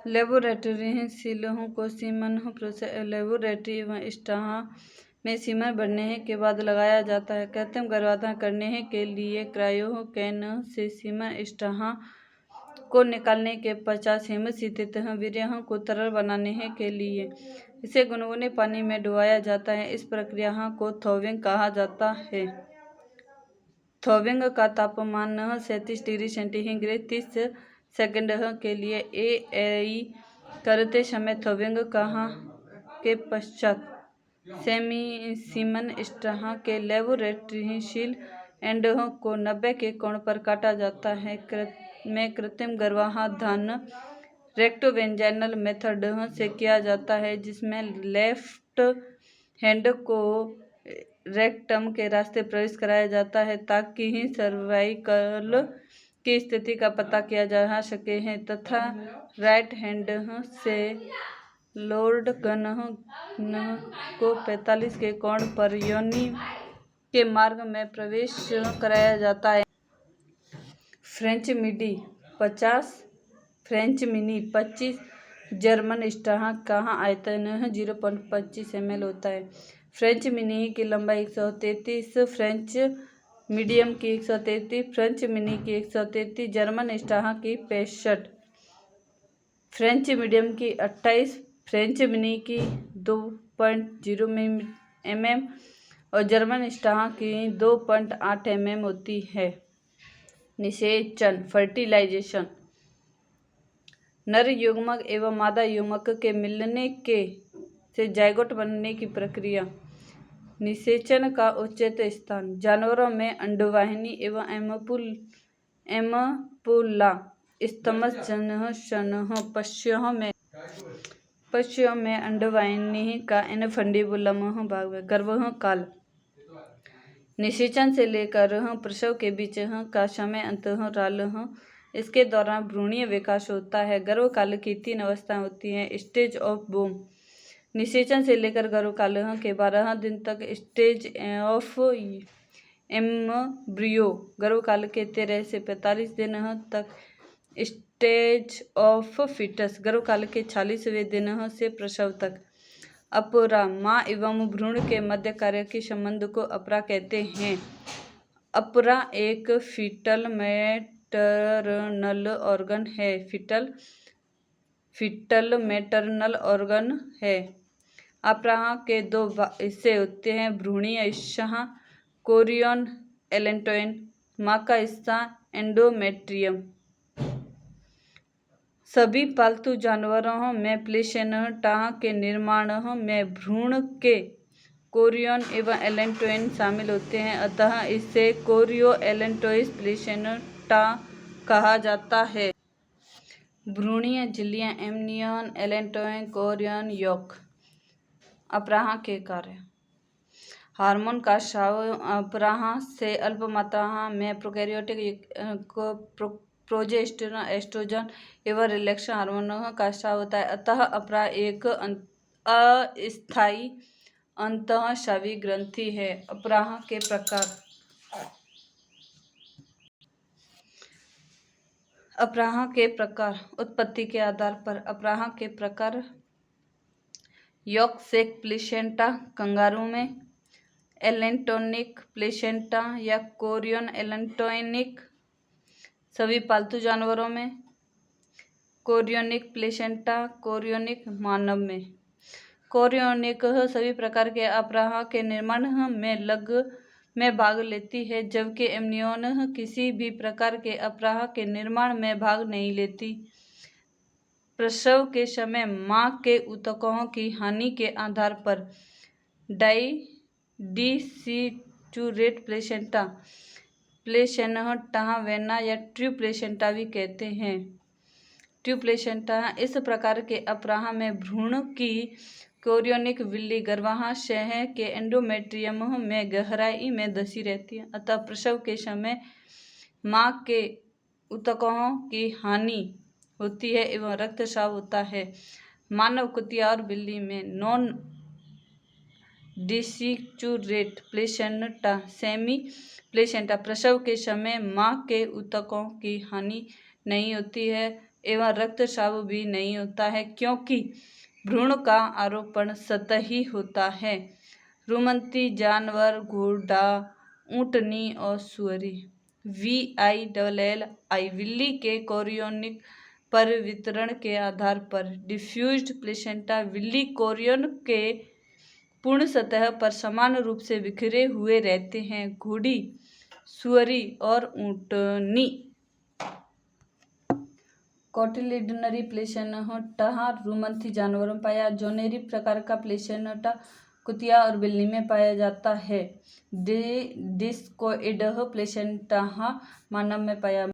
Laboratory सीलों को semen laboratory एवं स्टाहा में सीमन बढ़ने के बाद लगाया जाता है। कृत्रिम गर्भाधान करने के लिए क्रायोकैन से सीमन स्टाहा को निकालने के पश्चात हेमोसिंथित वीर्य को तरल बनाने के लिए इसे गुनगुने पानी में डुबाया जाता है। इस प्रक्रिया को थॉविंग कहा जाता है। थॉविंग का तापमान 37 डिग्री सेंटीग्रेड 30 सेकंड के लिए एआई करते समय थॉविंग के पश्चात सीमन स्टाहा के लेबोरेटरी सील एंड को 90 के कोण पर काटा जाता है। में कृत्रिम गर्भाधान रेक्टोवेजाइनल मेथड से किया जाता है, जिसमें लेफ्ट हैंड को रेक्टम के रास्ते प्रवेश कराया जाता है ताकि ही सर्वाइकल की स्थिति का पता किया जा सके है, तथा राइट हैंड से लोड गन को 45 के कोण पर योनि के मार्ग में प्रवेश कराया जाता है। फ्रेंच मिडी 50, फ्रेंच मिनी 25, जर्मन स्टाहा का आयतन 0.25 ml होता है। फ्रेंच मिनी की लंबाई 133, फ्रेंच मीडियम की 133, फ्रेंच मिनी की 133, जर्मन स्टाहा की 65, फ्रेंच मीडियम की 28, फ्रेंच मिनी की 2.0 mm और जर्मन स्टाहा की 2.8 mm होती है। निषेचन फर्टिलाइजेशन नर युग्मक एवं मादा युग्मक के मिलने से जायगोट बनने की प्रक्रिया। निषेचन का उचित स्थान जानवरों में अंडवाहिनी एवं एमपुला स्तमस जनन पशुओं में अंडवाहिनी का इनफंडिबुलम भाग में गर्भकाल निषेचन से लेकर प्रसव के बीच का समय अंतराल इसके दौरान भ्रूणीय विकास होता है। गर्भकाल की 3 अवस्थाएं होती हैं। स्टेज ऑफ बूम निषेचन से लेकर गर्भकाल के 12 दिन तक, स्टेज ऑफ एम्ब्रियो गर्भकाल के 13 से 45 दिन तक, स्टेज ऑफ फीटस गर्भकाल के 46वें दिन से प्रसव तक। अपरा माँ एवं भ्रूण के मध्य कार्य के संबंध को अपरा कहते हैं। अपरा एक फीटल मैटरनल ऑर्गन है। फीटल मैटरनल ऑर्गन है। अपरा के 2 हिस्से होते हैं। भ्रूणीय हिस्सा कोरियन एलेंटोइन, माँ का हिस्सा एंडोमेट्रियम। सभी पालतू जानवरों में प्लेसेंटा के निर्माण में भ्रूण के कोरियन एवं एलेंटोइन शामिल होते हैं, अतः इसे कोरियो एलेंटोइस प्लेसेंटा कहा जाता है। भ्रूणीय झिल्लियां एमनियन, एलेंटोइन, कोरियन, योक। अपराह के कार्य हार्मोन का स्राव अपराह से अल्प मात्रा में प्रोकैरियोटिक प्रोजेस्टेरोन, एस्ट्रोजन एवं रिलैक्सेशन हार्मोन का स्राव होता है, अतः अपराह एक अस्थायी अंतःस्रावी ग्रंथि है। अपराह के प्रकार अपराह के प्रकार उत्पत्ति के आधार पर अपराह के प्रकार यॉक सेक प्लेसेंटा कंगारू में, एलेंटोनिक प्लेसेंटा या कोरियन एलेंटोइनिक सभी पालतू जानवरों में, कोरियोनिक प्लेसेंटा कोरियोनिक मानव में। कोरियोनिक सभी प्रकार के अपराह के निर्माण में भाग लेती है, जबकि एमनियन किसी भी प्रकार के अपराह के निर्माण में भाग नहीं लेती। प्रसव के समय मां के ऊतकों की हानि के आधार पर डिसिचुरेट प्लेसेंटा, प्लेसेंटा वेना या ट्रू प्लेसेंटा भी कहते हैं। ट्रू प्लेसेंटा इस प्रकार के अपराह में भ्रूण की कोरियोनिक विल्ली गर्भाशय के एंडोमेट्रियम में गहराई में धसी रहती है, अतः प्रसव के समय मां के ऊतकों की हानि होती है एवं रक्तस्राव होता है। मानव कुतिया और बिल्ली में नॉन डिसिचुरेट प्लेसेंटा सेमी प्लेसेंटा प्रसव के समय मां के ऊतकों की हानि नहीं होती है, एवं रक्तस्राव भी नहीं होता है, क्योंकि भ्रूण का आरोपण सतही होता है। रुमंती जानवर घोड़ा, ऊँटनी और सुअरी। VILLI विल्ली के कोरियोनिक परिवितरण के आधार पर डिफ्यूज्ड प्लेसेंटा विल्ली कोरियन के पूर्ण सतह पर समान रूप से बिखरे हुए रहते हैं। घोड़ी, सुअरी और ऊँटनी। कोटिलिडनरी प्लेसेंटा रुमंथी जानवरों में पाया। जोनेरी प्रकार का प्लेसेंटा कुतिया और बिल्ली में पाया जाता है। डिस्कोइड प्लेसेंटा मानव में पाया।